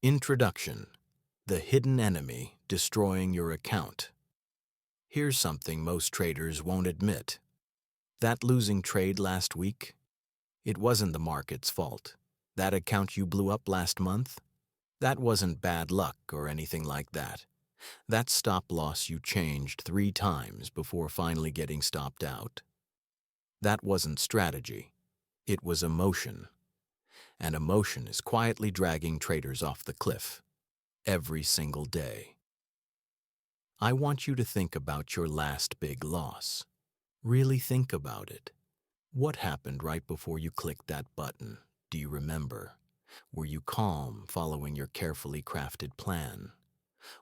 Introduction: The hidden enemy destroying your account. Here's something most traders won't admit. That losing trade last week? It wasn't the market's fault. That account you blew up last month? That wasn't bad luck or anything like that. That stop loss you changed 3 times before finally getting stopped out? That wasn't strategy. It was emotion. And emotion is quietly dragging traders off the cliff every single day. I want you to think about your last big loss. Really think about it. What happened right before you clicked that button? Do you remember? Were you calm following your carefully crafted plan?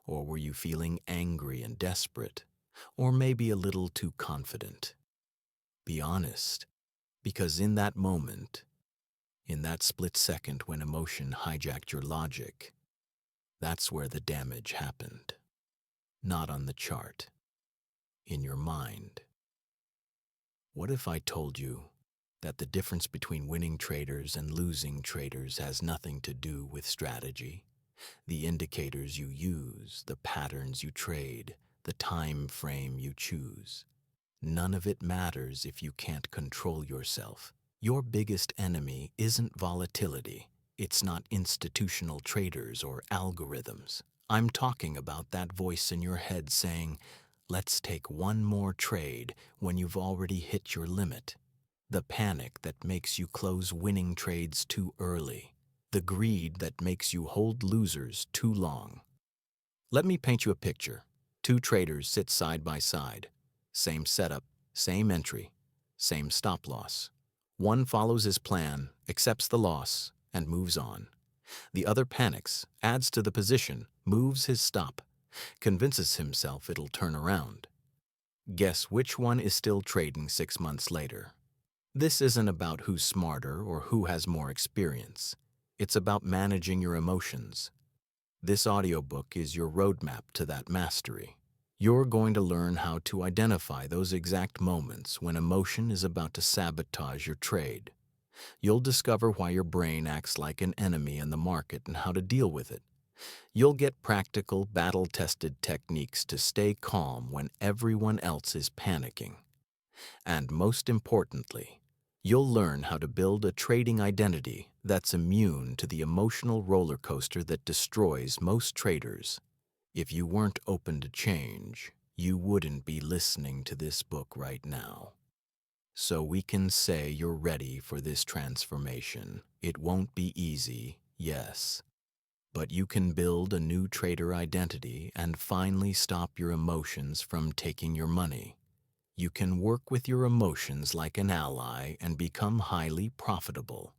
Or were you feeling angry and desperate? Or maybe a little too confident? Be honest, because in that moment, in that split second when emotion hijacked your logic, that's where the damage happened. Not on the chart, in your mind. What if I told you that the difference between winning traders and losing traders has nothing to do with strategy? The indicators you use, the patterns you trade, the time frame you choose. None of it matters if you can't control yourself. Your biggest enemy isn't volatility. It's not institutional traders or algorithms. I'm talking about that voice in your head saying, "Let's take one more trade," when you've already hit your limit. The panic that makes you close winning trades too early. The greed that makes you hold losers too long. Let me paint you a picture. 2 traders sit side by side. Same setup, same entry, same stop loss. One follows his plan, accepts the loss, and moves on. The other panics, adds to the position, moves his stop, convinces himself it'll turn around. Guess which one is still trading 6 months later? This isn't about who's smarter or who has more experience. It's about managing your emotions. This audiobook is your roadmap to that mastery. You're going to learn how to identify those exact moments when emotion is about to sabotage your trade. You'll discover why your brain acts like an enemy in the market and how to deal with it. You'll get practical, battle-tested techniques to stay calm when everyone else is panicking. And most importantly, you'll learn how to build a trading identity that's immune to the emotional roller coaster that destroys most traders. If you weren't open to change, you wouldn't be listening to this book right now. So we can say you're ready for this transformation. It won't be easy, yes. But you can build a new trader identity and finally stop your emotions from taking your money. You can work with your emotions like an ally and become highly profitable.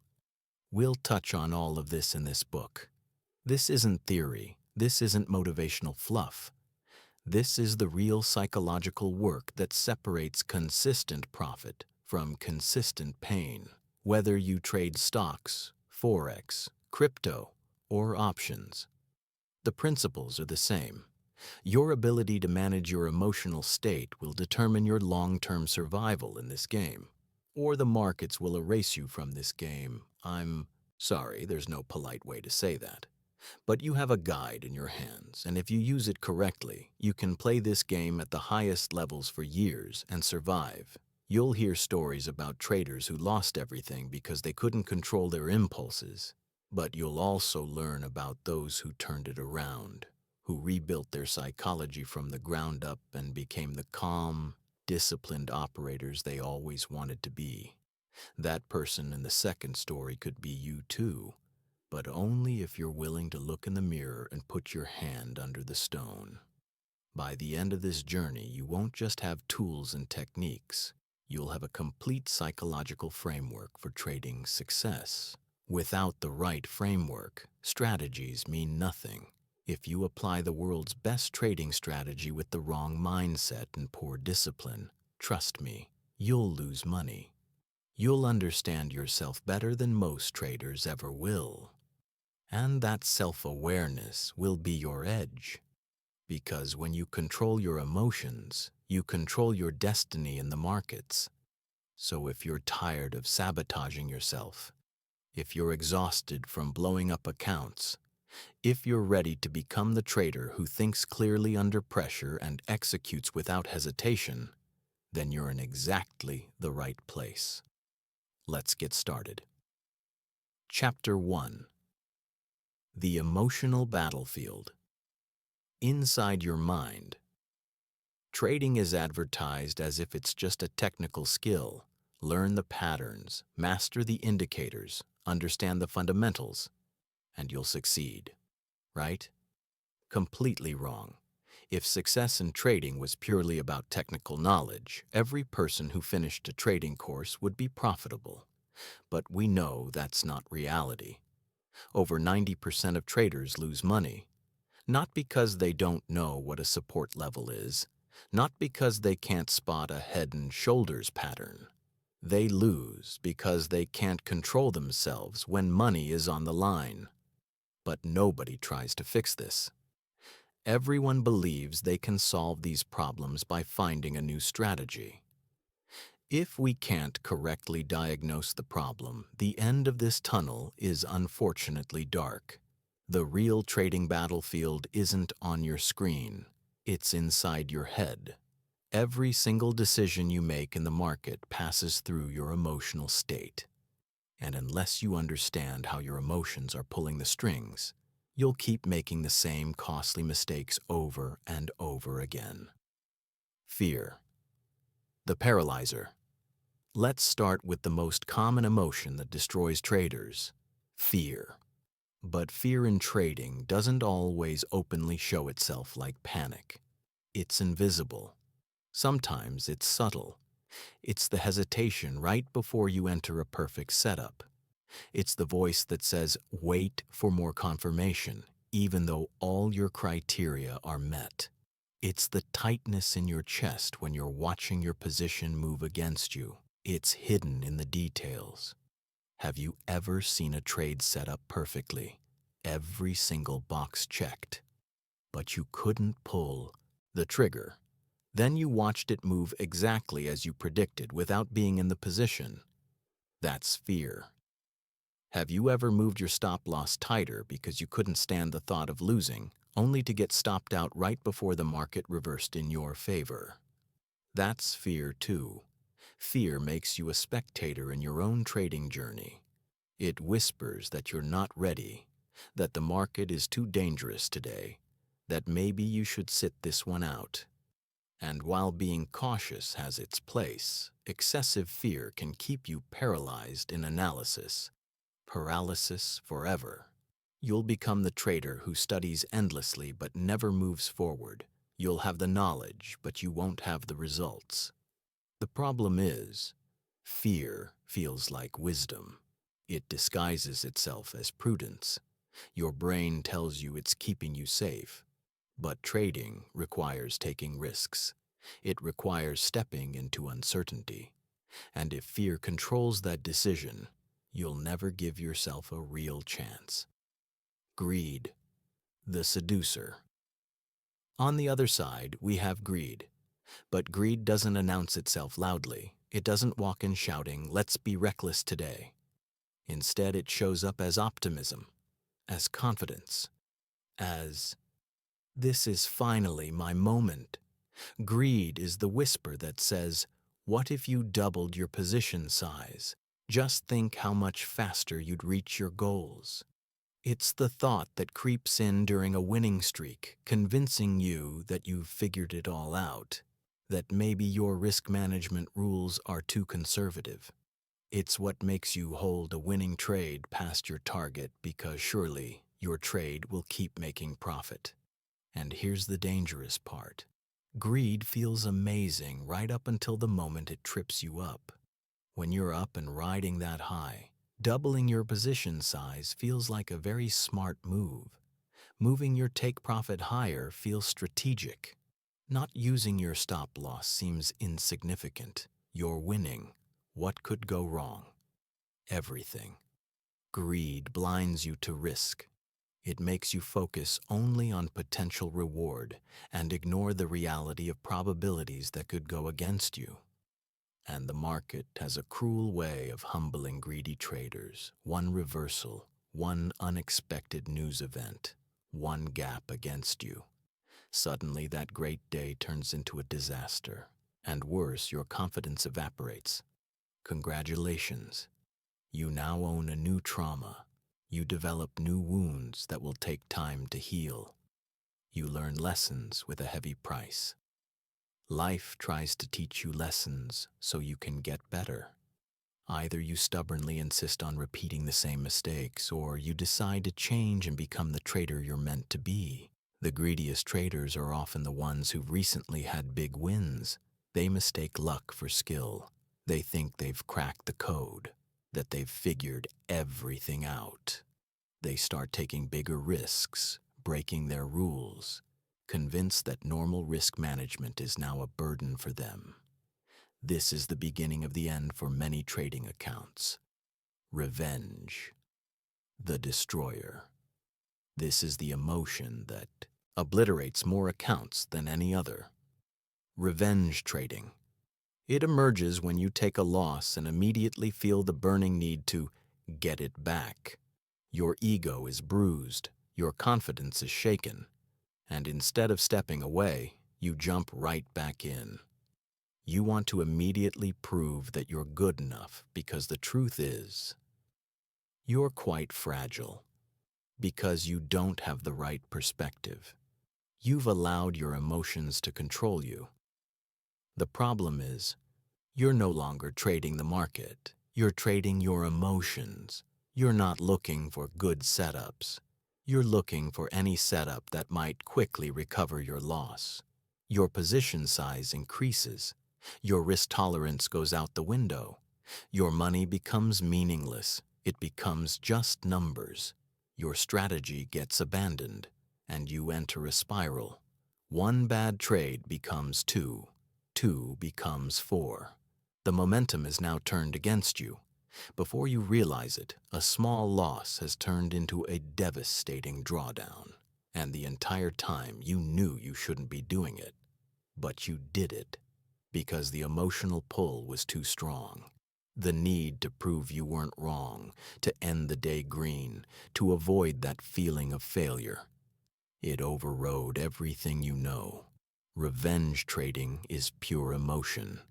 We'll touch on all of this in this book. This isn't theory. This isn't motivational fluff. This is the real psychological work that separates consistent profit from consistent pain. Whether you trade stocks, forex, crypto, or options, the principles are the same. Your ability to manage your emotional state will determine your long-term survival in this game. Or the markets will erase you from this game. I'm sorry, there's no polite way to say that. But you have a guide in your hands, and if you use it correctly, you can play this game at the highest levels for years and survive. You'll hear stories about traders who lost everything because they couldn't control their impulses. But you'll also learn about those who turned it around, who rebuilt their psychology from the ground up and became the calm, disciplined operators they always wanted to be. That person in the second story could be you too, but only if you're willing to look in the mirror and put your hand under the stone. By the end of this journey, you won't just have tools and techniques. You'll have a complete psychological framework for trading success. Without the right framework, strategies mean nothing. If you apply the world's best trading strategy with the wrong mindset and poor discipline, trust me, you'll lose money. You'll understand yourself better than most traders ever will. And that self-awareness will be your edge. Because when you control your emotions, you control your destiny in the markets. So if you're tired of sabotaging yourself, if you're exhausted from blowing up accounts, If you're ready to become the trader who thinks clearly under pressure and executes without hesitation, then you're in exactly the right place. Let's get started. Chapter 1. The Emotional Battlefield. Inside your mind. Trading is advertised as if it's just a technical skill. Learn the patterns, master the indicators, understand the fundamentals, and you'll succeed. Right? Completely wrong. If success in trading was purely about technical knowledge, every person who finished a trading course would be profitable. But we know that's not reality. Over 90% of traders lose money, not because they don't know what a support level is, not because they can't spot a head and shoulders pattern. They lose because they can't control themselves when money is on the line. But nobody tries to fix this. Everyone believes they can solve these problems by finding a new strategy. If we can't correctly diagnose the problem, the end of this tunnel is unfortunately dark. The real trading battlefield isn't on your screen, it's inside your head. Every single decision you make in the market passes through your emotional state. And unless you understand how your emotions are pulling the strings, you'll keep making the same costly mistakes over and over again. Fear. The paralyzer. Let's start with the most common emotion that destroys traders: fear. But fear in trading doesn't always openly show itself like panic. It's invisible. Sometimes it's subtle. It's the hesitation right before you enter a perfect setup. It's the voice that says, wait for more confirmation, even though all your criteria are met. It's the tightness in your chest when you're watching your position move against you. It's hidden in the details. Have you ever seen a trade set up perfectly? Every single box checked. But you couldn't pull the trigger. Then you watched it move exactly as you predicted without being in the position. That's fear. Have you ever moved your stop loss tighter because you couldn't stand the thought of losing, only to get stopped out right before the market reversed in your favor? That's fear too. Fear makes you a spectator in your own trading journey. It whispers that you're not ready, that the market is too dangerous today, that maybe you should sit this one out. And while being cautious has its place, excessive fear can keep you paralyzed in analysis. Paralysis forever. You'll become the trader who studies endlessly but never moves forward. You'll have the knowledge, but you won't have the results. The problem is, fear feels like wisdom. It disguises itself as prudence. Your brain tells you it's keeping you safe. But trading requires taking risks. It requires stepping into uncertainty. And if fear controls that decision, you'll never give yourself a real chance. Greed, the seducer. On the other side, we have greed. But greed doesn't announce itself loudly. It doesn't walk in shouting, "Let's be reckless today." Instead, it shows up as optimism, as confidence, as, "This is finally my moment." Greed is the whisper that says, "What if you doubled your position size? Just think how much faster you'd reach your goals." It's the thought that creeps in during a winning streak, convincing you that you've figured it all out, that maybe your risk management rules are too conservative. It's what makes you hold a winning trade past your target because surely your trade will keep making profit. And here's the dangerous part. Greed feels amazing right up until the moment it trips you up. When you're up and riding that high, doubling your position size feels like a very smart move. Moving your take profit higher feels strategic. Not using your stop loss seems insignificant. You're winning. What could go wrong? Everything. Greed blinds you to risk. It makes you focus only on potential reward and ignore the reality of probabilities that could go against you. And the market has a cruel way of humbling greedy traders. One reversal, One unexpected news event, one gap against you. Suddenly, that great day turns into a disaster. And worse, your confidence evaporates. Congratulations. You now own a new trauma. You develop new wounds that will take time to heal. You learn lessons with a heavy price. Life tries to teach you lessons so you can get better. Either you stubbornly insist on repeating the same mistakes, or you decide to change and become the trader you're meant to be. The greediest traders are often the ones who've recently had big wins. They mistake luck for skill. They think they've cracked the code, that they've figured everything out. They start taking bigger risks, breaking their rules, convinced that normal risk management is now a burden for them. This is the beginning of the end for many trading accounts. Revenge, the destroyer. This is the emotion that obliterates more accounts than any other. Revenge trading. It emerges when you take a loss and immediately feel the burning need to get it back. Your ego is bruised, your confidence is shaken, and instead of stepping away, you jump right back in. You want to immediately prove that you're good enough because the truth is, you're quite fragile because you don't have the right perspective. You've allowed your emotions to control you. The problem is, you're no longer trading the market. You're trading your emotions. You're not looking for good setups. You're looking for any setup that might quickly recover your loss. Your position size increases. Your risk tolerance goes out the window. Your money becomes meaningless. It becomes just numbers. Your strategy gets abandoned, and you enter a spiral. One bad trade becomes two. Two becomes four. The momentum is now turned against you. Before you realize it, a small loss has turned into a devastating drawdown. And the entire time you knew you shouldn't be doing it. But you did it because the emotional pull was too strong. The need to prove you weren't wrong, to end the day green, to avoid that feeling of failure. It overrode everything you know. Revenge trading is pure emotion.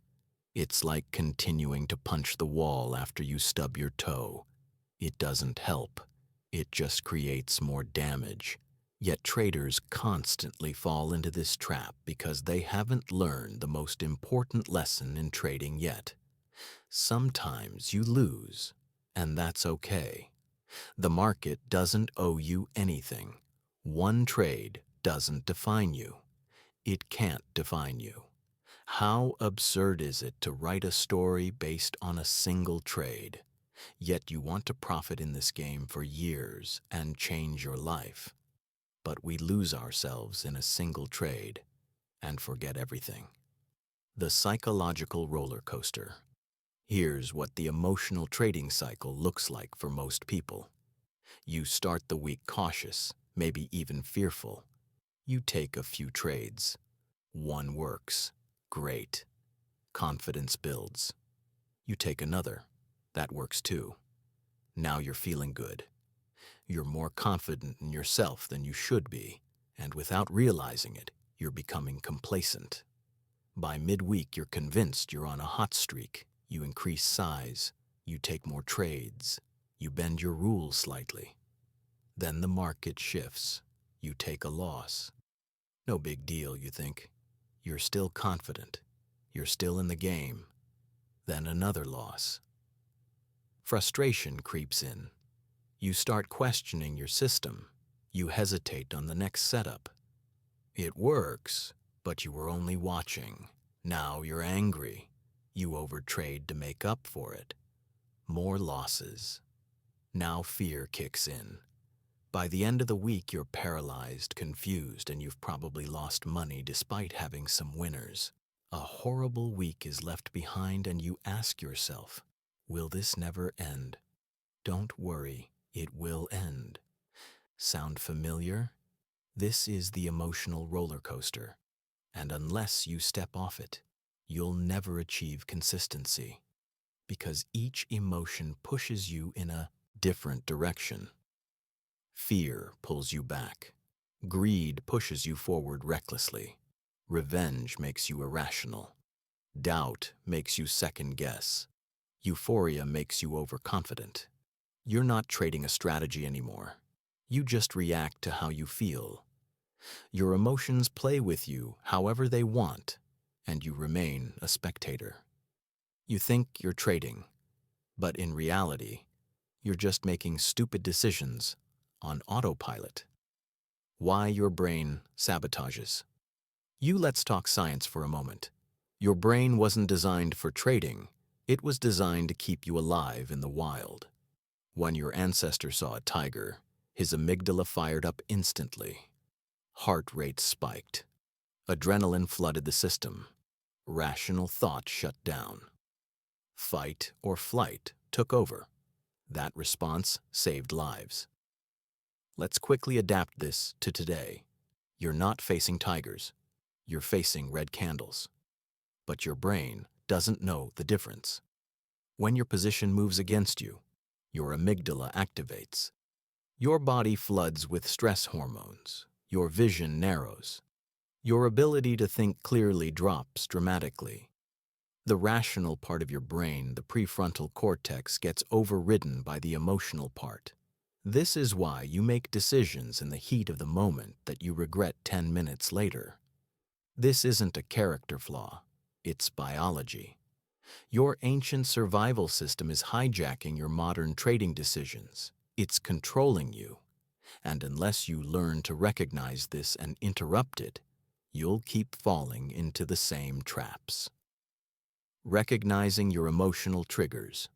It's like continuing to punch the wall after you stub your toe. It doesn't help. It just creates more damage. Yet traders constantly fall into this trap because they haven't learned the most important lesson in trading yet. Sometimes you lose, and that's okay. The market doesn't owe you anything. One trade doesn't define you. It can't define you. How absurd is it to write a story based on a single trade? Yet you want to profit in this game for years and change your life. But we lose ourselves in a single trade and forget everything. The psychological roller coaster. Here's what the emotional trading cycle looks like for most people. You start the week cautious, maybe even fearful. You take a few trades. One works. Great. Confidence builds. You take another. That works too. Now you're feeling good. You're more confident in yourself than you should be, and without realizing it, you're becoming complacent. By midweek, you're convinced you're on a hot streak. You increase size. You take more trades. You bend your rules slightly. Then the market shifts. You take a loss. No big deal, you think. You're still confident. You're still in the game. Then another loss. Frustration creeps in. You start questioning your system. You hesitate on the next setup. It works, but you were only watching. Now you're angry. You overtrade to make up for it. More losses. Now fear kicks in. By the end of the week, you're paralyzed, confused, and you've probably lost money despite having some winners. A horrible week is left behind, and you ask yourself, will this never end? Don't worry, it will end. Sound familiar? This is the emotional roller coaster, and unless you step off it, you'll never achieve consistency, because each emotion pushes you in a different direction. Fear pulls you back. Greed pushes you forward recklessly. Revenge makes you irrational. Doubt makes you second-guess. Euphoria makes you overconfident. You're not trading a strategy anymore. You just react to how you feel. Your emotions play with you however they want, and you remain a spectator. You think you're trading, but in reality, you're just making stupid decisions on autopilot. Why your brain sabotages. Let's talk science for a moment. Your brain wasn't designed for trading. It was designed to keep you alive in the wild. When your ancestor saw a tiger, his amygdala fired up instantly. Heart rate spiked. Adrenaline flooded the system. Rational thought shut down. Fight or flight took over. That response saved lives. Let's quickly adapt this to today. You're not facing tigers. You're facing red candles. But your brain doesn't know the difference. When your position moves against you, your amygdala activates. Your body floods with stress hormones. Your vision narrows. Your ability to think clearly drops dramatically. The rational part of your brain, the prefrontal cortex, gets overridden by the emotional part. This is why you make decisions in the heat of the moment that you regret 10 minutes later. This isn't a character flaw. It's biology. Your ancient survival system is hijacking your modern trading decisions. It's controlling you. And unless you learn to recognize this and interrupt it, you'll keep falling into the same traps. Recognizing your emotional triggers.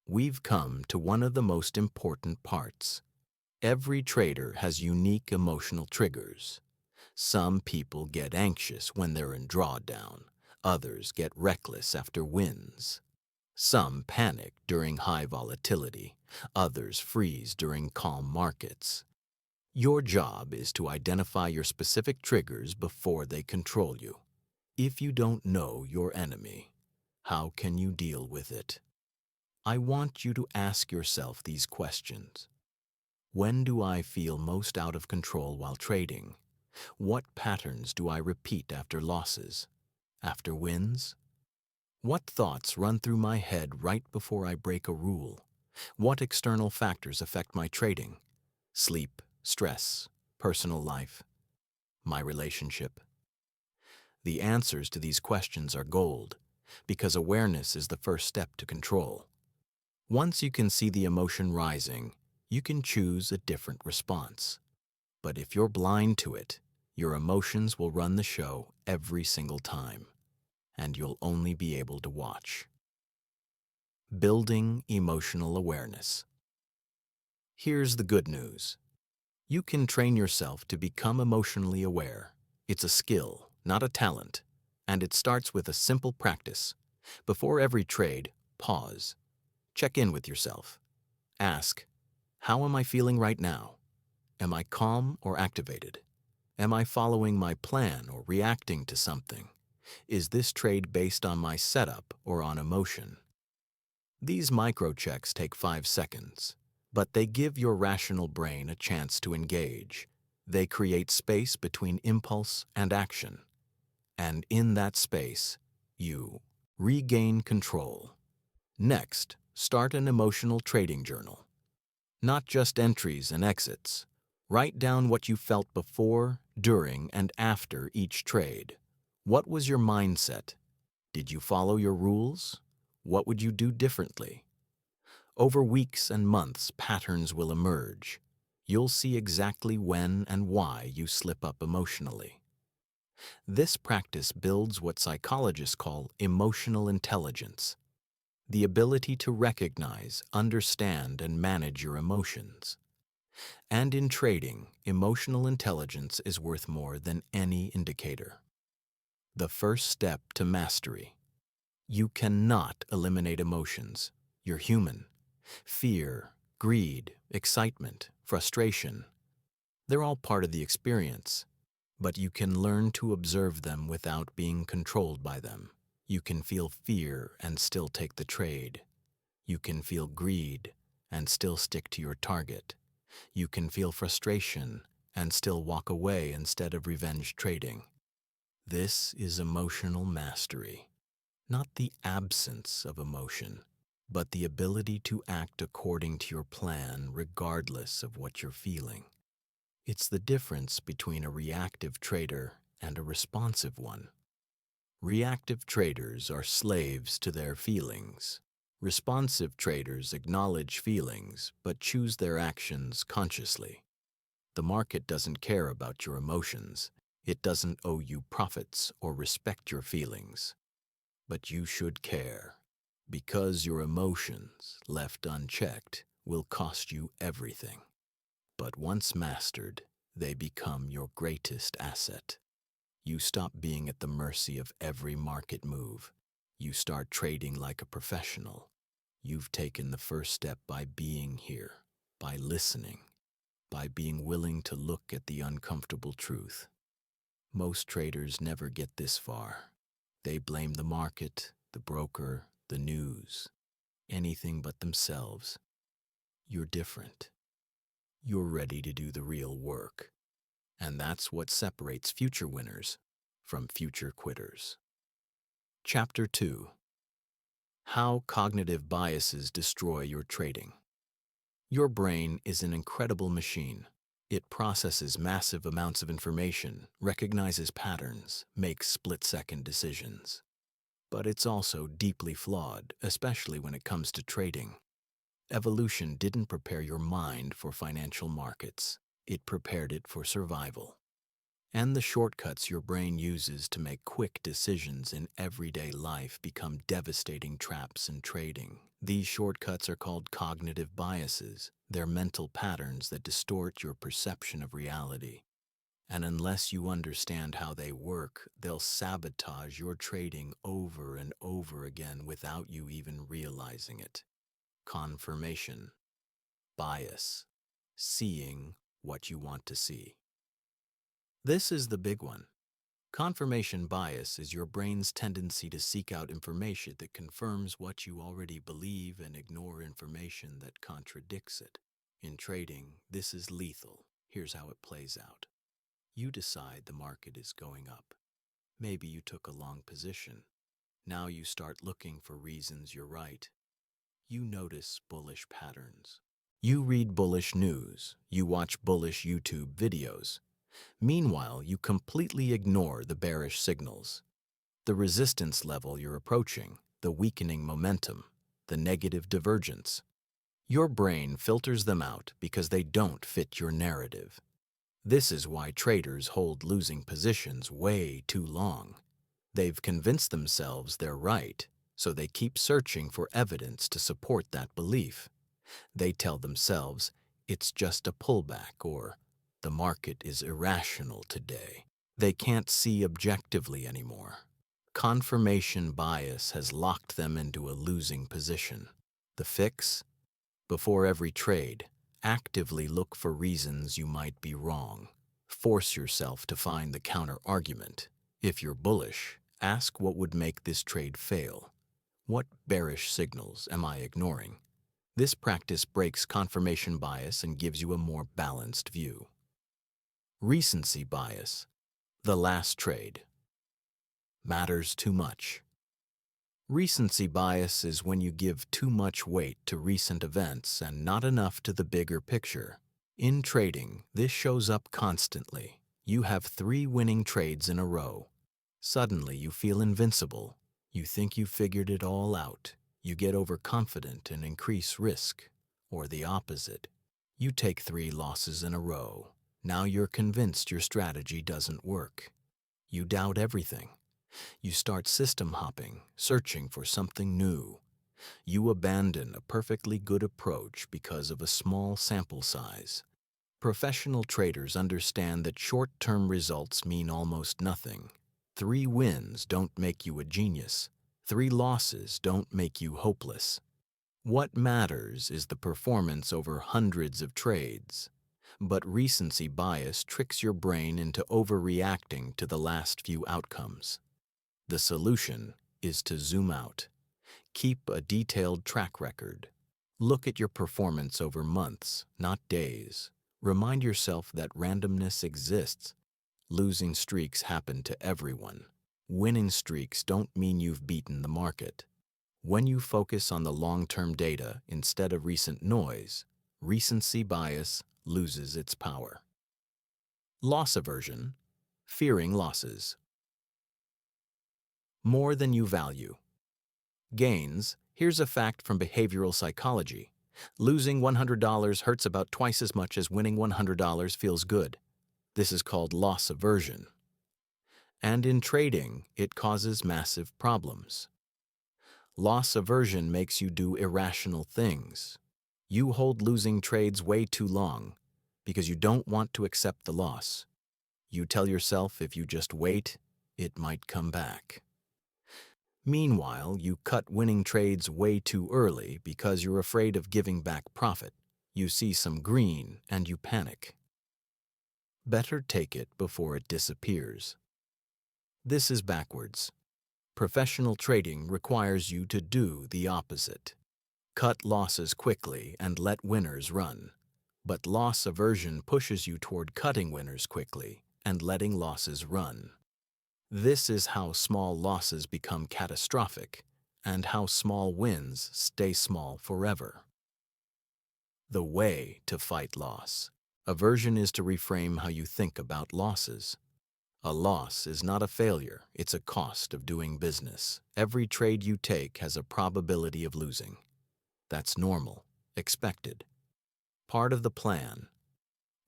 We've come to one of the most important parts. Every trader has unique emotional triggers. Some people get anxious when they're in drawdown. Others get reckless after wins. Some panic during high volatility. Others freeze during calm markets. Your job is to identify your specific triggers before they control you. If you don't know your enemy, how can you deal with it? I want you to ask yourself these questions. When do I feel most out of control while trading? What patterns do I repeat after losses? After wins? What thoughts run through my head right before I break a rule? What external factors affect my trading? Sleep, stress, personal life, my relationship? The answers to these questions are gold, because awareness is the first step to control. Once you can see the emotion rising, you can choose a different response. But if you're blind to it, your emotions will run the show every single time, and you'll only be able to watch. Building emotional awareness. Here's the good news. You can train yourself to become emotionally aware. It's a skill, not a talent, and it starts with a simple practice. Before every trade, pause. Check in with yourself. Ask, how am I feeling right now? Am I calm or activated? Am I following my plan or reacting to something? Is this trade based on my setup or on emotion? These micro-checks take 5 seconds, but they give your rational brain a chance to engage. They create space between impulse and action. And in that space, you regain control. Next, start an emotional trading journal. Not just entries and exits. Write down what you felt before, during, and after each trade. What was your mindset? Did you follow your rules? What would you do differently? Over weeks and months, patterns will emerge. You'll see exactly when and why you slip up emotionally. This practice builds what psychologists call emotional intelligence, the ability to recognize, understand, and manage your emotions. And in trading, emotional intelligence is worth more than any indicator. The first step to mastery. You cannot eliminate emotions. You're human. Fear, greed, excitement, frustration. They're all part of the experience. But you can learn to observe them without being controlled by them. You can feel fear and still take the trade. You can feel greed and still stick to your target. You can feel frustration and still walk away instead of revenge trading. This is emotional mastery, not the absence of emotion, but the ability to act according to your plan regardless of what you're feeling. It's the difference between a reactive trader and a responsive one. Reactive traders are slaves to their feelings. Responsive traders acknowledge feelings but choose their actions consciously. The market doesn't care about your emotions. It doesn't owe you profits or respect your feelings. But you should care, because your emotions, left unchecked, will cost you everything. But once mastered, they become your greatest asset. You stop being at the mercy of every market move. You start trading like a professional. You've taken the first step by being here, by listening, by being willing to look at the uncomfortable truth. Most traders never get this far. They blame the market, the broker, the news, anything but themselves. You're different. You're ready to do the real work. And that's what separates future winners from future quitters. Chapter 2: How Cognitive Biases Destroy Your Trading. Your brain is an incredible machine. It processes massive amounts of information, recognizes patterns, makes split-second decisions. But it's also deeply flawed, especially when it comes to trading. Evolution didn't prepare your mind for financial markets. It prepared it for survival. And the shortcuts your brain uses to make quick decisions in everyday life become devastating traps in trading. These shortcuts are called cognitive biases. They're mental patterns that distort your perception of reality. And unless you understand how they work, they'll sabotage your trading over and over again without you even realizing it. Confirmation bias, seeing what you want to see. This is the big one. Confirmation bias is your brain's tendency to seek out information that confirms what you already believe and ignore information that contradicts it. In trading, this is lethal. Here's how it plays out. You decide the market is going up. Maybe you took a long position. Now you start looking for reasons you're right. You notice bullish patterns. You read bullish news. You watch bullish YouTube videos. Meanwhile, you completely ignore the bearish signals. The resistance level you're approaching, the weakening momentum, the negative divergence. Your brain filters them out because they don't fit your narrative. This is why traders hold losing positions way too long. They've convinced themselves they're right, so they keep searching for evidence to support that belief. They tell themselves, it's just a pullback, or the market is irrational today. They can't see objectively anymore. Confirmation bias has locked them into a losing position. The fix? Before every trade, actively look for reasons you might be wrong. Force yourself to find the counter-argument. If you're bullish, ask what would make this trade fail. What bearish signals am I ignoring? This practice breaks confirmation bias and gives you a more balanced view. Recency bias, the last trade, matters too much. Recency bias is when you give too much weight to recent events and not enough to the bigger picture. In trading, this shows up constantly. You have 3 winning trades in a row. Suddenly, you feel invincible. You think you figured it all out. You get overconfident and increase risk. Or the opposite. You take 3 losses in a row. Now you're convinced your strategy doesn't work. You doubt everything. You start system hopping, searching for something new. You abandon a perfectly good approach because of a small sample size. Professional traders understand that short-term results mean almost nothing. 3 wins don't make you a genius. 3 losses don't make you hopeless. What matters is the performance over hundreds of trades. But recency bias tricks your brain into overreacting to the last few outcomes. The solution is to zoom out. Keep a detailed track record. Look at your performance over months, not days. Remind yourself that randomness exists. Losing streaks happen to everyone. Winning streaks don't mean you've beaten the market. When you focus on the long-term data instead of recent noise, recency bias loses its power. Loss aversion, fearing losses. More than you value. Gains. Here's a fact from behavioral psychology. Losing $100 hurts about twice as much as winning $100 feels good. This is called loss aversion. And in trading, it causes massive problems. Loss aversion makes you do irrational things. You hold losing trades way too long because you don't want to accept the loss. You tell yourself if you just wait, it might come back. Meanwhile, you cut winning trades way too early because you're afraid of giving back profit. You see some green and you panic. Better take it before it disappears. This is backwards. Professional trading requires you to do the opposite. Cut losses quickly and let winners run. But loss aversion pushes you toward cutting winners quickly and letting losses run. This is how small losses become catastrophic and how small wins stay small forever. The way to fight loss. Aversion is to reframe how you think about losses. A loss is not a failure, it's a cost of doing business. Every trade you take has a probability of losing. That's normal, expected. Part of the plan.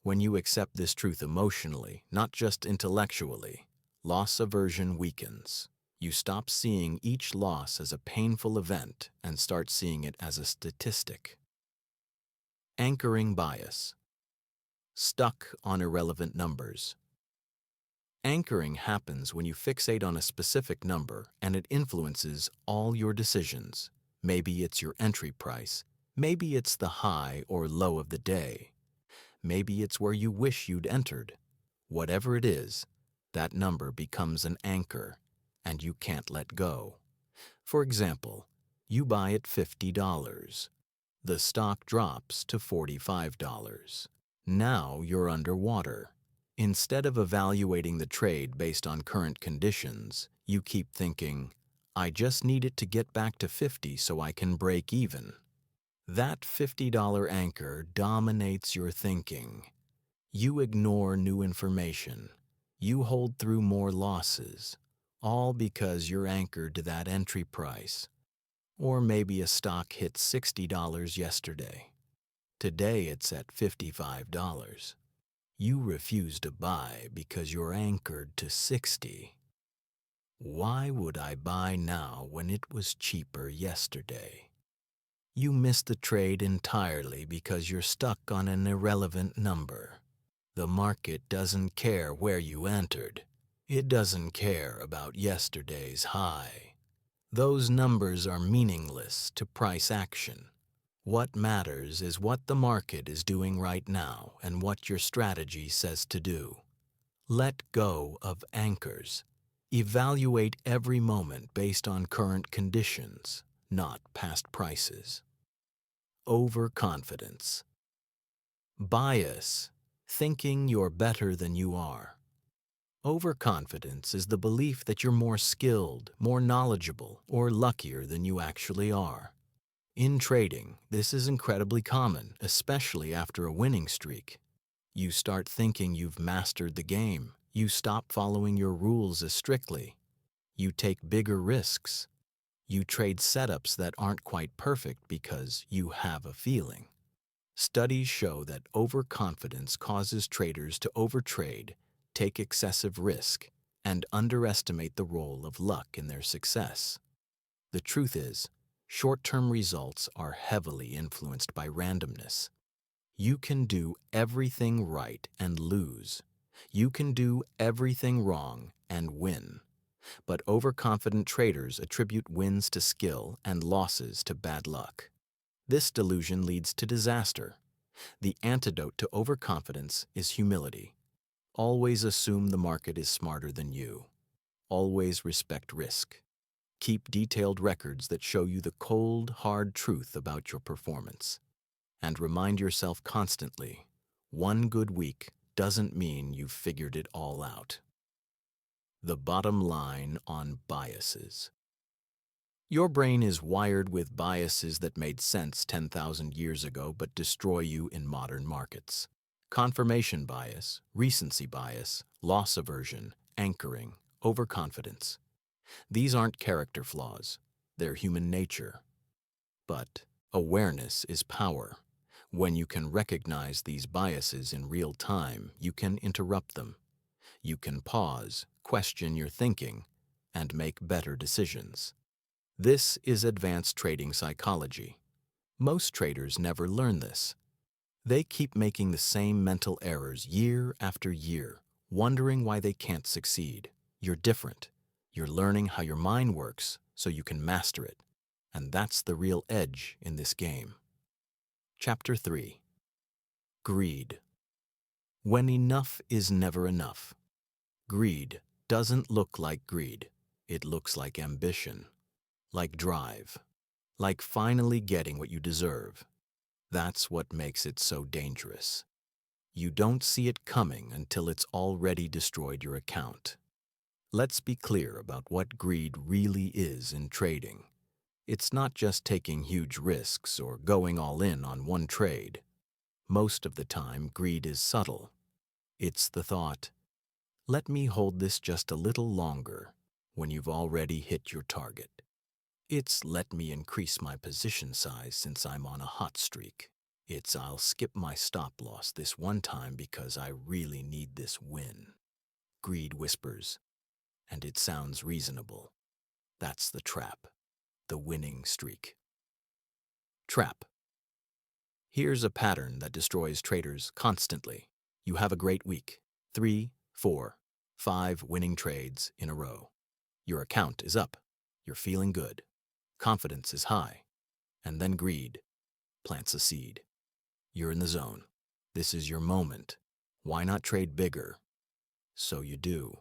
When you accept this truth emotionally, not just intellectually, loss aversion weakens. You stop seeing each loss as a painful event and start seeing it as a statistic. Anchoring bias. Stuck on irrelevant numbers. Anchoring happens when you fixate on a specific number and it influences all your decisions. Maybe it's your entry price. Maybe it's the high or low of the day. Maybe it's where you wish you'd entered. Whatever it is, that number becomes an anchor, and you can't let go. For example, you buy at $50. The stock drops to $45. Now you're underwater. Instead of evaluating the trade based on current conditions, you keep thinking, I just need it to get back to 50 so I can break even. That $50 anchor dominates your thinking. You ignore new information. You hold through more losses, all because you're anchored to that entry price. Or maybe a stock hit $60 yesterday. Today it's at $55. You refuse to buy because you're anchored to 60. Why would I buy now when it was cheaper yesterday? You miss the trade entirely because you're stuck on an irrelevant number. The market doesn't care where you entered. It doesn't care about yesterday's high. Those numbers are meaningless to price action. What matters is what the market is doing right now and what your strategy says to do. Let go of anchors. Evaluate every moment based on current conditions, not past prices. Overconfidence. Bias. Thinking you're better than you are. Overconfidence is the belief that you're more skilled, more knowledgeable, or luckier than you actually are. In trading, this is incredibly common, especially after a winning streak. You start thinking you've mastered the game. You stop following your rules as strictly. You take bigger risks. You trade setups that aren't quite perfect because you have a feeling. Studies show that overconfidence causes traders to overtrade, take excessive risk, and underestimate the role of luck in their success. The truth is, short-term results are heavily influenced by randomness. You can do everything right and lose. You can do everything wrong and win. But overconfident traders attribute wins to skill and losses to bad luck. This delusion leads to disaster. The antidote to overconfidence is humility. Always assume the market is smarter than you. Always respect risk. Keep detailed records that show you the cold, hard truth about your performance. And remind yourself constantly, one good week doesn't mean you've figured it all out. The bottom line on biases. Your brain is wired with biases that made sense 10,000 years ago but destroy you in modern markets. Confirmation bias, recency bias, loss aversion, anchoring, overconfidence. These aren't character flaws, they're human nature. But awareness is power. When you can recognize these biases in real time, you can interrupt them. You can pause, question your thinking, and make better decisions. This is advanced trading psychology. Most traders never learn this. They keep making the same mental errors year after year, wondering why they can't succeed. You're different. You're learning how your mind works so you can master it. And that's the real edge in this game. Chapter 3. Greed. When enough is never enough. Greed doesn't look like greed. It looks like ambition, like drive, like finally getting what you deserve. That's what makes it so dangerous. You don't see it coming until it's already destroyed your account. Let's be clear about what greed really is in trading. It's not just taking huge risks or going all in on one trade. Most of the time, greed is subtle. It's the thought, let me hold this just a little longer when you've already hit your target. It's let me increase my position size since I'm on a hot streak. It's I'll skip my stop loss this one time because I really need this win. Greed whispers, and it sounds reasonable. That's the trap, the winning streak. Trap. Here's a pattern that destroys traders constantly. You have a great week. 3, 4, 5 winning trades in a row. Your account is up. You're feeling good. Confidence is high. And then greed plants a seed. You're in the zone. This is your moment. Why not trade bigger? So you do.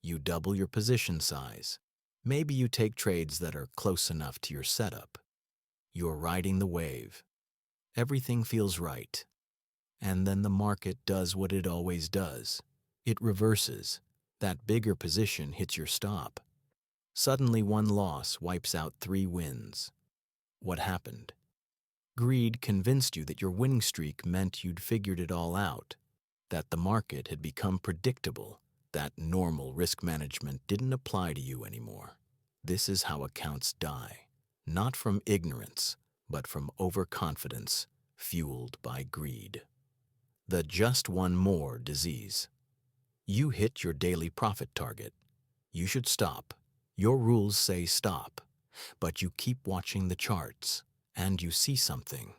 You double your position size. Maybe you take trades that are close enough to your setup. You're riding the wave. Everything feels right. And then the market does what it always does. It reverses. That bigger position hits your stop. Suddenly one loss wipes out 3 wins. What happened? Greed convinced you that your winning streak meant you'd figured it all out, that the market had become predictable, that normal risk management didn't apply to you anymore. This is how accounts die, not from ignorance, but from overconfidence fueled by greed. The just one more disease. You hit your daily profit target. You should stop. Your rules say stop, but you keep watching the charts, and you see something.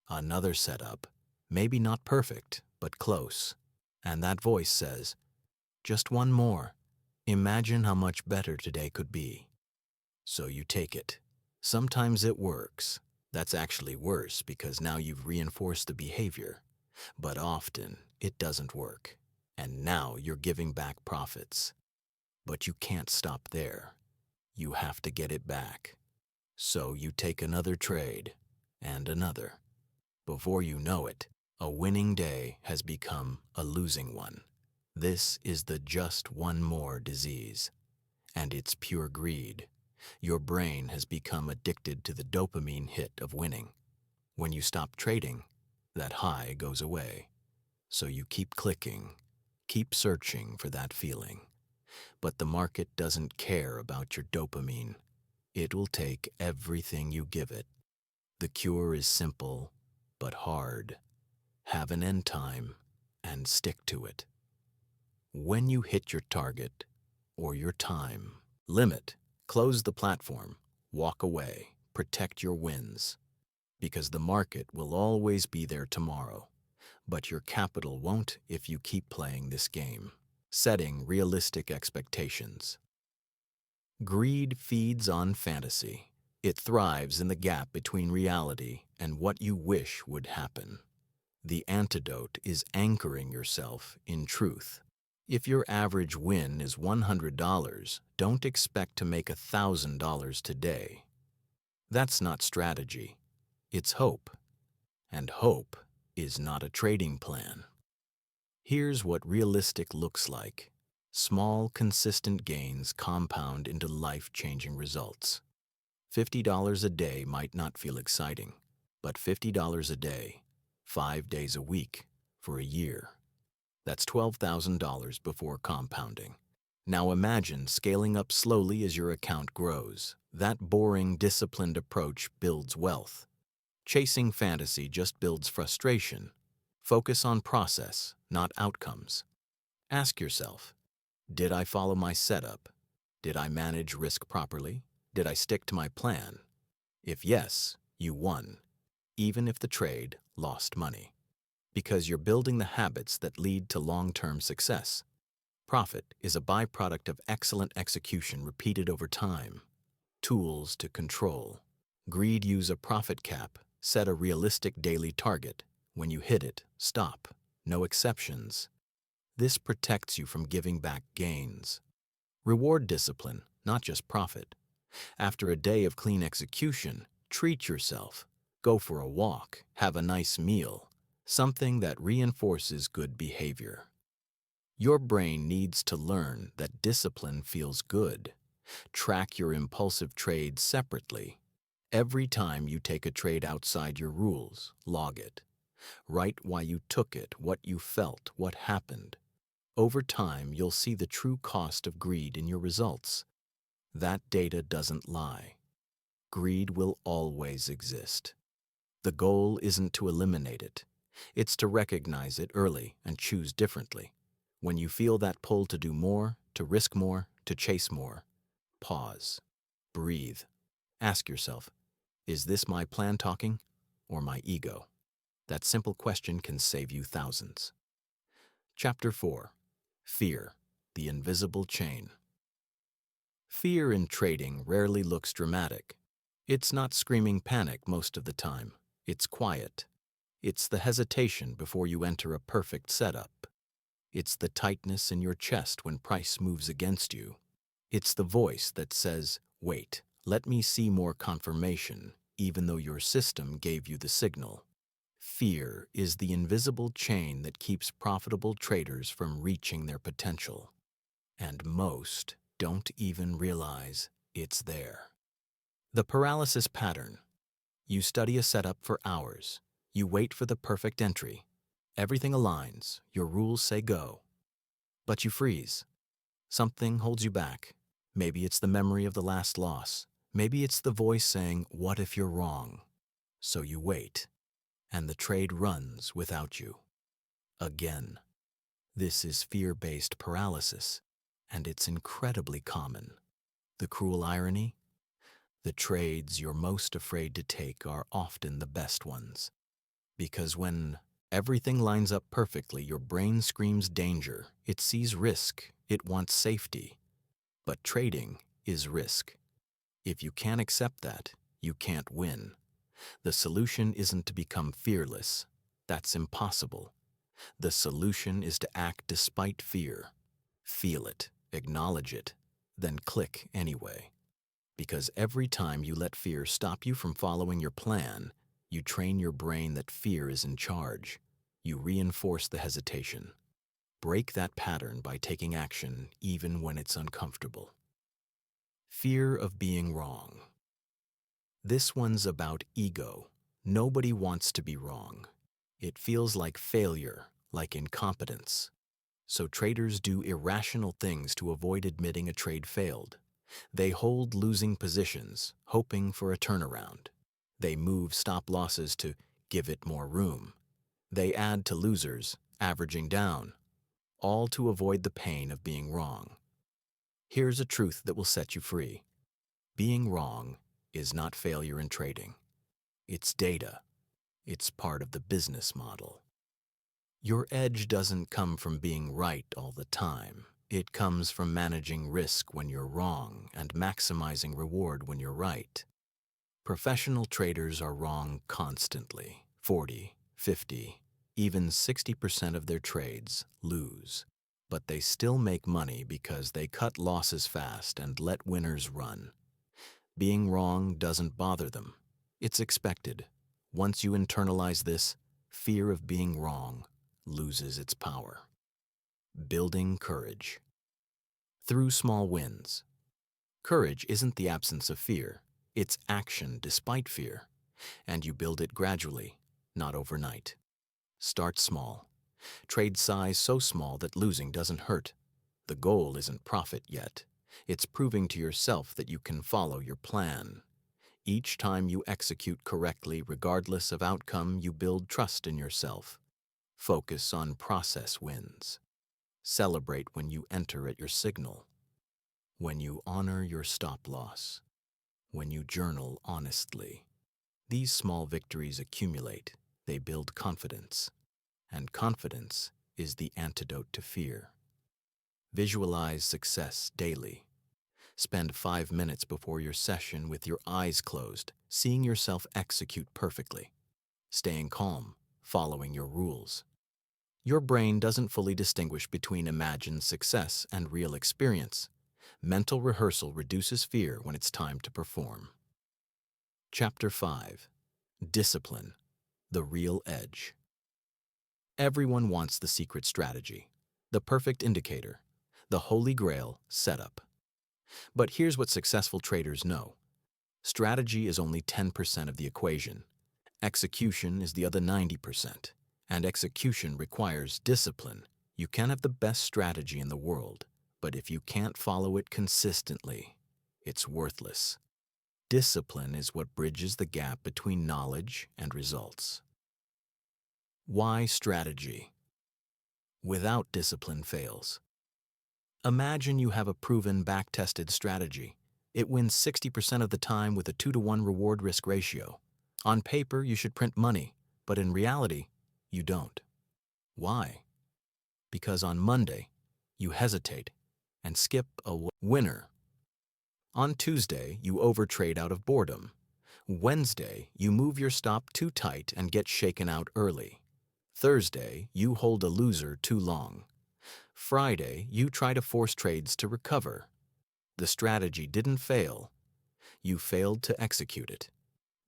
Another setup, maybe not perfect, but close. And that voice says, just one more. Imagine how much better today could be. So you take it. Sometimes it works. That's actually worse because now you've reinforced the behavior. But often it doesn't work. And now you're giving back profits. But you can't stop there. You have to get it back. So you take another trade and another. Before you know it, a winning day has become a losing one. This is the just one more disease. And it's pure greed. Your brain has become addicted to the dopamine hit of winning. When you stop trading, that high goes away. So you keep clicking, keep searching for that feeling. But the market doesn't care about your dopamine. It will take everything you give it. The cure is simple, but hard. Have an end time and stick to it. When you hit your target or your time limit, close the platform, walk away, protect your wins. Because the market will always be there tomorrow, but your capital won't if you keep playing this game. Setting realistic expectations. Greed feeds on fantasy. It thrives in the gap between reality and what you wish would happen. The antidote is anchoring yourself in truth. If your average win is $100, don't expect to make $1,000 today. That's not strategy. It's hope. And hope is not a trading plan. Here's what realistic looks like. Small, consistent gains compound into life-changing results. $50 a day might not feel exciting, but $50 a day, 5 days a week, for a year. That's $12,000 before compounding. Now imagine scaling up slowly as your account grows. That boring, disciplined approach builds wealth. Chasing fantasy just builds frustration. Focus on process, not outcomes. Ask yourself, did I follow my setup? Did I manage risk properly? Did I stick to my plan? If yes, you won, even if the trade lost money. Because you're building the habits that lead to long-term success. Profit is a byproduct of excellent execution repeated over time. Tools to control. Greed: use a profit cap. Set a realistic daily target. When you hit it, stop. No exceptions. This protects you from giving back gains. Reward: discipline, not just profit. After a day of clean execution, treat yourself. Go for a walk, have a nice meal, something that reinforces good behavior. Your brain needs to learn that discipline feels good. Track your impulsive trades separately. Every time you take a trade outside your rules, log it. Write why you took it, what you felt, what happened. Over time, you'll see the true cost of greed in your results. That data doesn't lie. Greed will always exist. The goal isn't to eliminate it. It's to recognize it early and choose differently. When you feel that pull to do more, to risk more, to chase more, pause. Breathe. Ask yourself, is this my plan talking or my ego? That simple question can save you thousands. Chapter 4. Fear, the invisible chain. Fear in trading rarely looks dramatic. It's not screaming panic most of the time. It's quiet. It's the hesitation before you enter a perfect setup. It's the tightness in your chest when price moves against you. It's the voice that says, wait, let me see more confirmation, even though your system gave you the signal. Fear is the invisible chain that keeps profitable traders from reaching their potential. And most don't even realize it's there. The paralysis pattern. You study a setup for hours. You wait for the perfect entry. Everything aligns. Your rules say go. But you freeze. Something holds you back. Maybe it's the memory of the last loss. Maybe it's the voice saying, what if you're wrong? So you wait. And the trade runs without you. Again. This is fear-based paralysis, and it's incredibly common. The cruel irony? The trades you're most afraid to take are often the best ones. Because when everything lines up perfectly, your brain screams danger. It sees risk. It wants safety. But trading is risk. If you can't accept that, you can't win. The solution isn't to become fearless. That's impossible. The solution is to act despite fear. Feel it, acknowledge it, then click anyway. Because every time you let fear stop you from following your plan, you train your brain that fear is in charge. You reinforce the hesitation. Break that pattern by taking action even when it's uncomfortable. Fear of being wrong. This one's about ego. Nobody wants to be wrong. It feels like failure, like incompetence. So traders do irrational things to avoid admitting a trade failed. They hold losing positions, hoping for a turnaround. They move stop losses to give it more room. They add to losers, averaging down, all to avoid the pain of being wrong. Here's a truth that will set you free. Being wrong is not failure in trading. It's data. It's part of the business model. Your edge doesn't come from being right all the time. It comes from managing risk when you're wrong and maximizing reward when you're right. Professional traders are wrong constantly. 40, 50, even 60% of their trades lose. but they still make money because they cut losses fast and let winners run. Being wrong doesn't bother them. It's expected. Once you internalize this, fear of being wrong loses its power. Building courage. Through small wins. Courage isn't the absence of fear. It's action despite fear. And you build it gradually, not overnight. Start small. Trade size so small that losing doesn't hurt. The goal isn't profit yet. It's proving to yourself that you can follow your plan. Each time you execute correctly, regardless of outcome, you build trust in yourself. Focus on process wins. Celebrate when you enter at your signal. When you honor your stop loss. When you journal honestly. These small victories accumulate. They build confidence. And confidence is the antidote to fear. Visualize success daily. Spend 5 minutes before your session with your eyes closed, seeing yourself execute perfectly. Staying calm, following your rules. Your brain doesn't fully distinguish between imagined success and real experience. Mental rehearsal reduces fear when it's time to perform. Chapter 5. Discipline, the real edge. Everyone wants the secret strategy, the perfect indicator, the holy grail setup. But here's what successful traders know. Strategy is only 10% of the equation. Execution is the other 90%. And execution requires discipline. You can have the best strategy in the world, but if you can't follow it consistently, it's worthless. Discipline is what bridges the gap between knowledge and results. Why strategy? Without discipline fails. Imagine you have a proven, back-tested strategy. It wins 60% of the time with a 2-to-1 reward-risk ratio. On paper, you should print money, but in reality, you don't. Why? Because on Monday, you hesitate and skip a winner. On Tuesday, you overtrade out of boredom. Wednesday, you move your stop too tight and get shaken out early. Thursday, you hold a loser too long. Friday, you try to force trades to recover. The strategy didn't fail. You failed to execute it.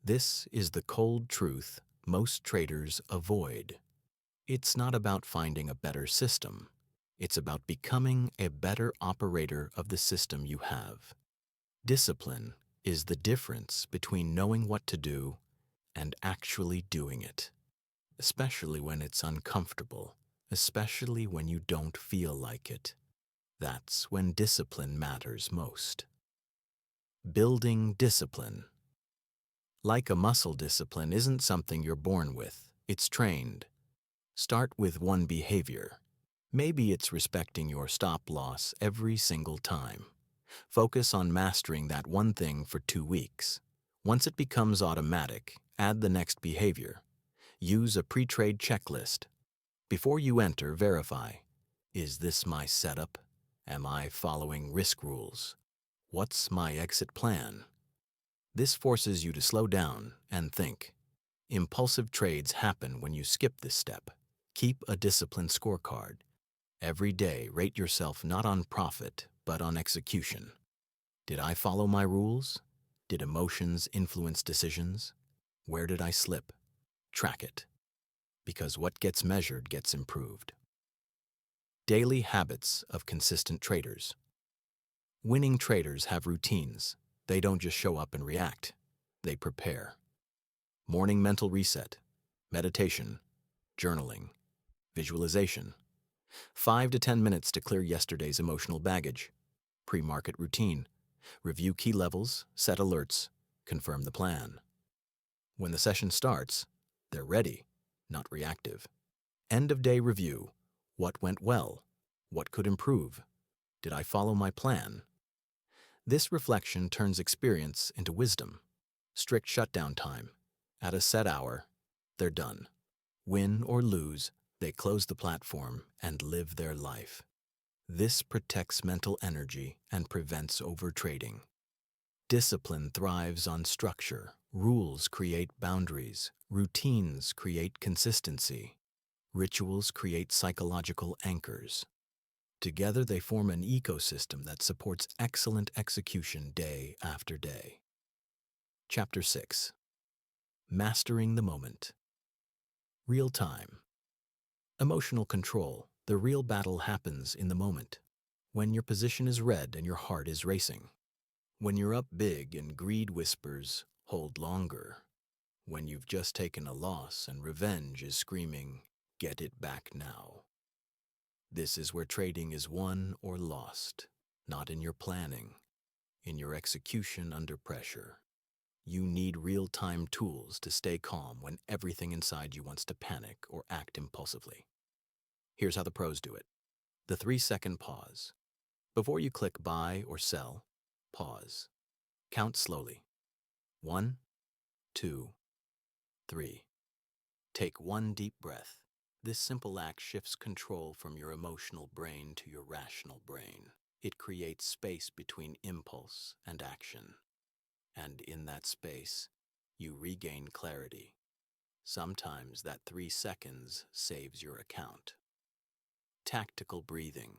This is the cold truth most traders avoid. It's not about finding a better system. It's about becoming a better operator of the system you have. Discipline is the difference between knowing what to do and actually doing it, especially when it's uncomfortable, especially when you don't feel like it. That's when discipline matters most. Building discipline. Like a muscle, discipline isn't something you're born with, it's trained. Start with one behavior. Maybe it's respecting your stop loss every single time. Focus on mastering that one thing for 2 weeks. Once it becomes automatic, add the next behavior. Use a pre-trade checklist. Before you enter, verify. Is this my setup? Am I following risk rules? What's my exit plan? This forces you to slow down and think. Impulsive trades happen when you skip this step. Keep a disciplined scorecard. Every day, rate yourself not on profit, but on execution. Did I follow my rules? Did emotions influence decisions? Where did I slip? Track it. Because what gets measured gets improved. Daily habits of consistent traders. Winning traders have routines. They don't just show up and react. They prepare. Morning mental reset, meditation, journaling, visualization. 5 to 10 minutes to clear yesterday's emotional baggage. Pre-market routine. Review key levels, set alerts, confirm the plan. When the session starts, they're ready, not reactive. End of day review. What went well? What could improve? Did I follow my plan? This reflection turns experience into wisdom. Strict shutdown time. At a set hour, they're done. Win or lose, they close the platform and live their life. This protects mental energy and prevents overtrading. Discipline thrives on structure. Rules create boundaries. Routines create consistency. Rituals create psychological anchors. Together, they form an ecosystem that supports excellent execution day after day. Chapter 6. Mastering the Moment. Real time. Emotional control. The real battle happens in the moment. When your position is red and your heart is racing. When you're up big and greed whispers, hold longer. When you've just taken a loss and revenge is screaming, get it back now. This is where trading is won or lost, not in your planning, in your execution under pressure. You need real-time tools to stay calm when everything inside you wants to panic or act impulsively. Here's how the pros do it. The 3-second pause. Before you click buy or sell, pause. Count slowly. 1, 2, 3. Take one deep breath. This simple act shifts control from your emotional brain to your rational brain. It creates space between impulse and action. And in that space, you regain clarity. Sometimes that 3 seconds saves your account. Tactical breathing.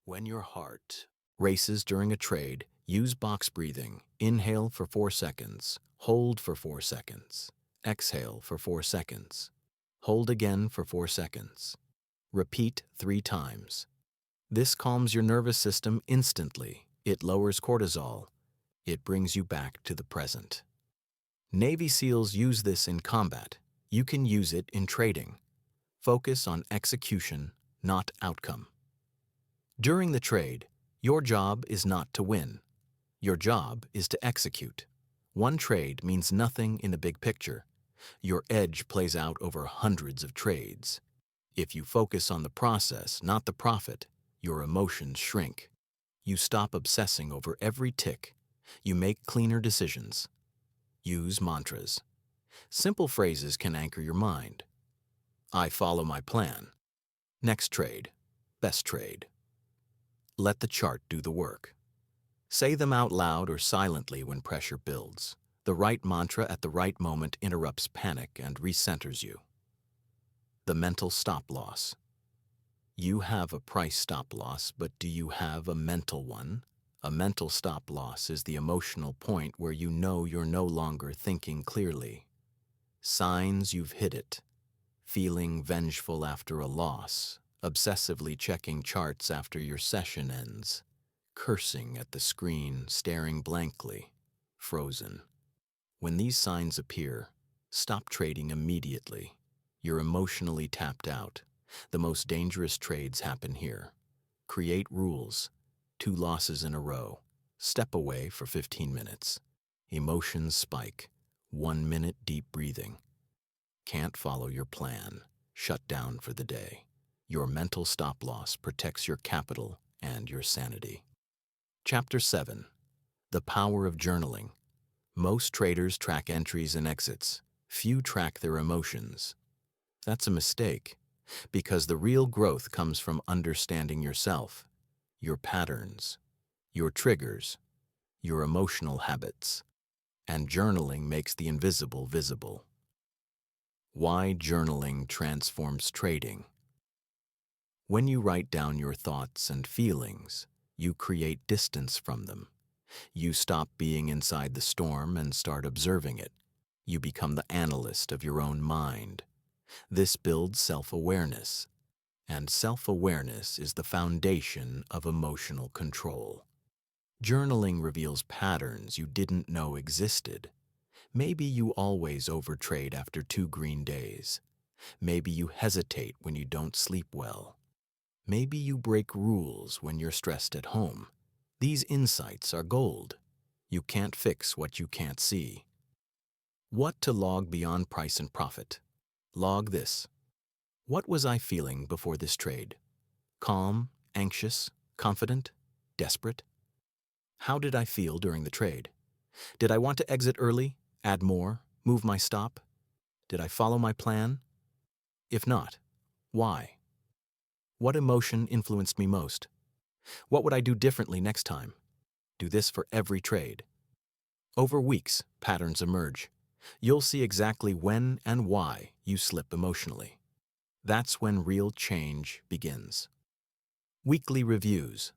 When your heart races during a trade, use box breathing. Inhale for 4 seconds, hold for 4 seconds, exhale for 4 seconds, hold again for 4 seconds. Repeat 3 times. This calms your nervous system instantly. It lowers cortisol. It brings you back to the present. Navy SEALs use this in combat. You can use it in trading. Focus on execution, not outcome. During the trade, your job is not to win. Your job is to execute. One trade means nothing in the big picture. Your edge plays out over hundreds of trades. If you focus on the process, not the profit, your emotions shrink. You stop obsessing over every tick. You make cleaner decisions. Use mantras. Simple phrases can anchor your mind. I follow my plan. Next trade. Best trade. Let the chart do the work. Say them out loud or silently when pressure builds. The right mantra at the right moment interrupts panic and recenters you. The mental stop loss. You have a price stop loss, but do you have a mental one? A mental stop loss is the emotional point where you know you're no longer thinking clearly. Signs you've hit it. Feeling vengeful after a loss, obsessively checking charts after your session ends, cursing at the screen, staring blankly, frozen. When these signs appear, stop trading immediately. You're emotionally tapped out. The most dangerous trades happen here. Create rules. 2 losses in a row. Step away for 15 minutes. Emotions spike. 1 minute deep breathing. Can't follow your plan. Shut down for the day. Your mental stop loss protects your capital and your sanity. Chapter 7. The Power of Journaling. Most traders track entries and exits. Few track their emotions. That's a mistake, because the real growth comes from understanding yourself, your patterns, your triggers, your emotional habits. And journaling makes the invisible visible. Why journaling transforms trading. When you write down your thoughts and feelings, you create distance from them. You stop being inside the storm and start observing it. You become the analyst of your own mind. This builds self-awareness, and self-awareness is the foundation of emotional control. Journaling reveals patterns you didn't know existed. Maybe you always overtrade after 2 green days. Maybe you hesitate when you don't sleep well. Maybe you break rules when you're stressed at home. These insights are gold. You can't fix what you can't see. What to log beyond price and profit. Log this. What was I feeling before this trade? Calm, anxious, confident, desperate? How did I feel during the trade? Did I want to exit early, add more, move my stop? Did I follow my plan? If not, why? What emotion influenced me most? What would I do differently next time? Do this for every trade. Over weeks, patterns emerge. You'll see exactly when and why you slip emotionally. That's when real change begins. Weekly reviews.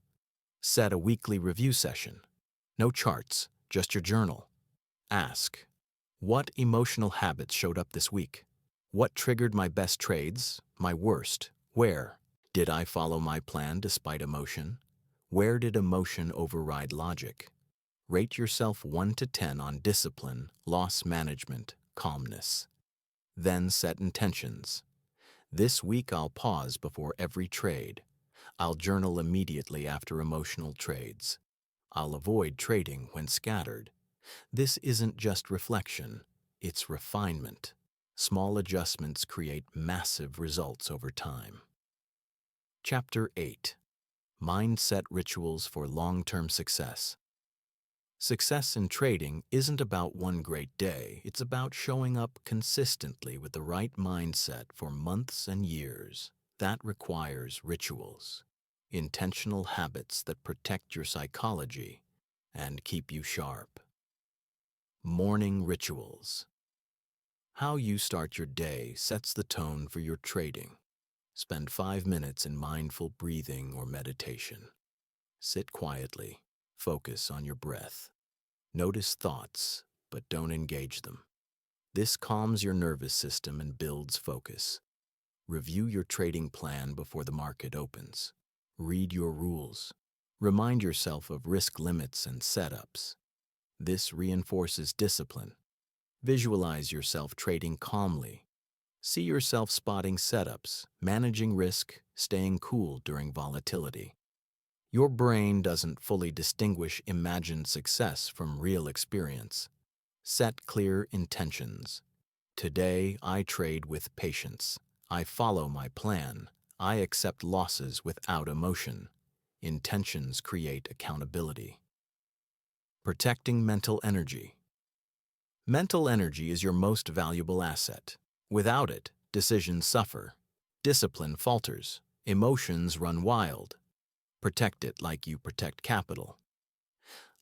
Set a weekly review session. No charts, just your journal. Ask, what emotional habits showed up this week? What triggered my best trades, my worst? Where? Did I follow my plan despite emotion? Where did emotion override logic? Rate yourself 1 to 10 on discipline, loss management, calmness. Then set intentions. This week I'll pause before every trade. I'll journal immediately after emotional trades. I'll avoid trading when scattered. This isn't just reflection, it's refinement. Small adjustments create massive results over time. Chapter 8. Mindset Rituals for Long-Term Success. Success in trading isn't about one great day, it's about showing up consistently with the right mindset for months and years. That requires rituals, intentional habits that protect your psychology and keep you sharp. Morning rituals. How you start your day sets the tone for your trading. Spend 5 minutes in mindful breathing or meditation. Sit quietly, focus on your breath. Notice thoughts, but don't engage them. This calms your nervous system and builds focus. Review your trading plan before the market opens. Read your rules. Remind yourself of risk limits and setups. This reinforces discipline. Visualize yourself trading calmly. See yourself spotting setups, managing risk, staying cool during volatility. Your brain doesn't fully distinguish imagined success from real experience. Set clear intentions. Today, I trade with patience. I follow my plan. I accept losses without emotion. Intentions create accountability. Protecting mental energy. Mental energy is your most valuable asset. Without it, decisions suffer. Discipline falters. Emotions run wild. Protect it like you protect capital.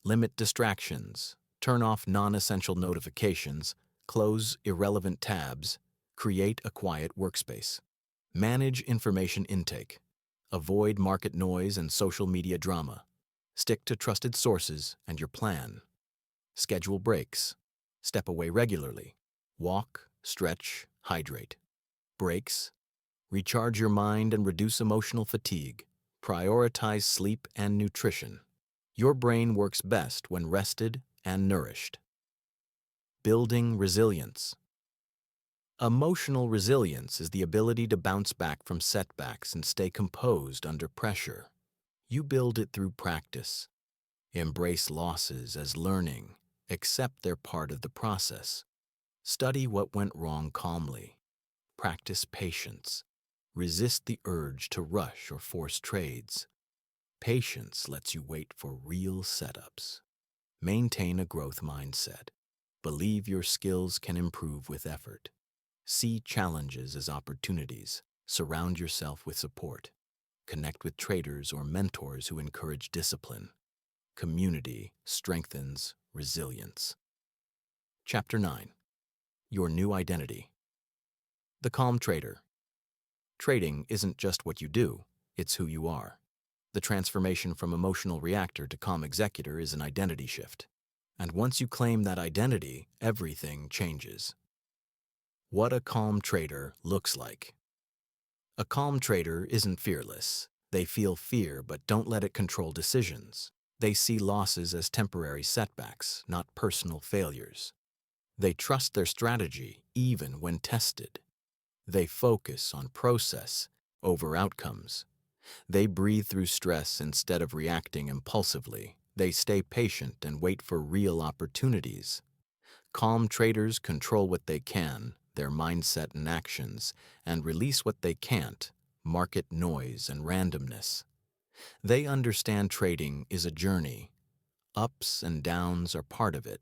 Limit distractions. Turn off non-essential notifications. Close irrelevant tabs. Create a quiet workspace. Manage information intake. Avoid market noise and social media drama. Stick to trusted sources and your plan. Schedule breaks. Step away regularly. Walk, stretch, hydrate. Breaks. Recharge your mind and reduce emotional fatigue. Prioritize sleep and nutrition. Your brain works best when rested and nourished. Building resilience. Emotional resilience is the ability to bounce back from setbacks and stay composed under pressure. You build it through practice. Embrace losses as learning. Accept they're part of the process. Study what went wrong calmly. Practice patience. Resist the urge to rush or force trades. Patience lets you wait for real setups. Maintain a growth mindset. Believe your skills can improve with effort. See challenges as opportunities. Surround yourself with support. Connect with traders or mentors who encourage discipline. Community strengthens resilience. Chapter 9. Your New Identity. The Calm Trader. Trading isn't just what you do, it's who you are. The transformation from emotional reactor to calm executor is an identity shift. And once you claim that identity, everything changes. What a calm trader looks like. A calm trader isn't fearless. They feel fear but don't let it control decisions. They see losses as temporary setbacks, not personal failures. They trust their strategy even when tested. They focus on process over outcomes. They breathe through stress instead of reacting impulsively. They stay patient and wait for real opportunities. Calm traders control what they can, their mindset and actions, and release what they can't, market noise and randomness. They understand trading is a journey. Ups and downs are part of it,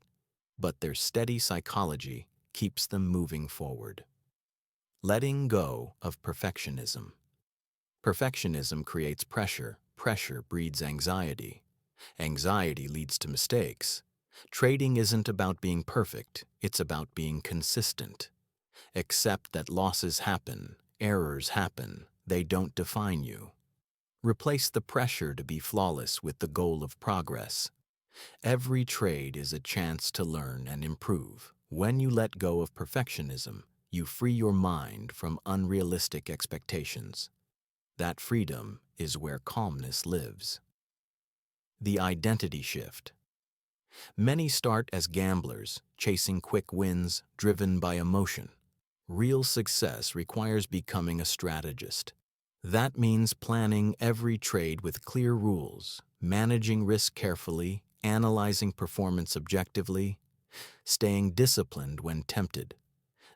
but their steady psychology keeps them moving forward. Letting go of perfectionism. Perfectionism creates pressure. Pressure breeds anxiety. Anxiety leads to mistakes. Trading isn't about being perfect, it's about being consistent. Accept that losses happen, errors happen, they don't define you. Replace the pressure to be flawless with the goal of progress. Every trade is a chance to learn and improve. When you let go of perfectionism, you free your mind from unrealistic expectations. That freedom is where calmness lives. The identity shift. Many start as gamblers, chasing quick wins, driven by emotion. Real success requires becoming a strategist. That means planning every trade with clear rules, managing risk carefully, analyzing performance objectively, staying disciplined when tempted.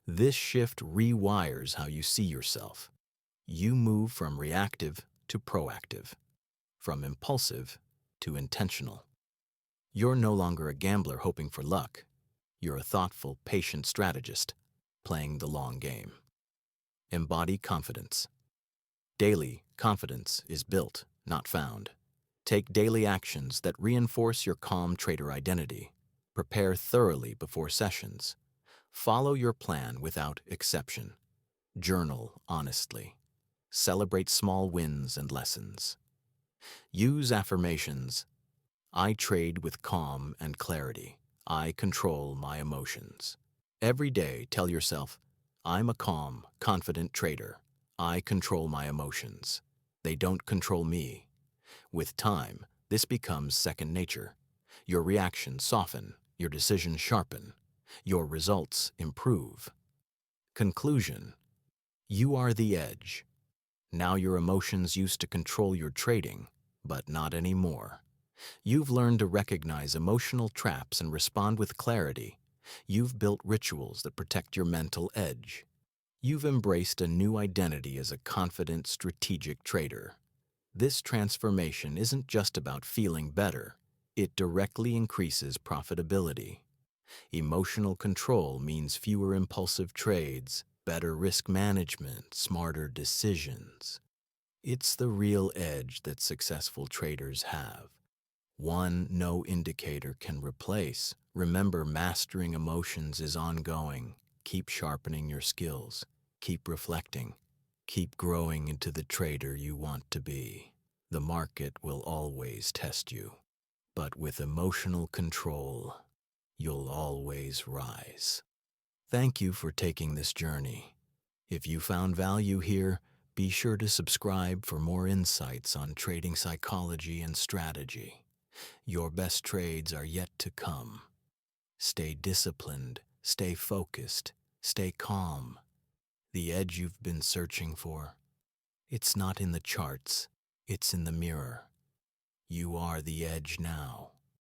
This shift rewires how you see yourself. You move from reactive to proactive, from impulsive to intentional. You're no longer a gambler hoping for luck. You're a thoughtful, patient strategist, playing the long game. Embody confidence. Daily confidence is built, not found. Take daily actions that reinforce your calm trader identity. Prepare thoroughly before sessions. Follow your plan without exception. Journal honestly. Celebrate small wins and lessons. Use affirmations. I trade with calm and clarity. I control my emotions. Every day, tell yourself, I'm a calm, confident trader. I control my emotions. They don't control me. With time, this becomes second nature. Your reactions soften, your decisions sharpen, your results improve. Conclusion: you are the edge. Now your emotions used to control your trading, but not anymore. You've learned to recognize emotional traps and respond with clarity. You've built rituals that protect your mental edge. You've embraced a new identity as a confident, strategic trader. This transformation isn't just about feeling better. It directly increases profitability. Emotional control means fewer impulsive trades, better risk management, smarter decisions. It's the real edge that successful traders have. One no indicator can replace. Remember, mastering emotions is ongoing. Keep sharpening your skills. Keep reflecting. Keep growing into the trader you want to be. The market will always test you, but with emotional control, you'll always rise. Thank you for taking this journey. If you found value here, be sure to subscribe for more insights on trading psychology and strategy. Your best trades are yet to come. Stay disciplined, stay focused, stay calm. The edge you've been searching for, it's not in the charts, it's in the mirror. You are the edge now.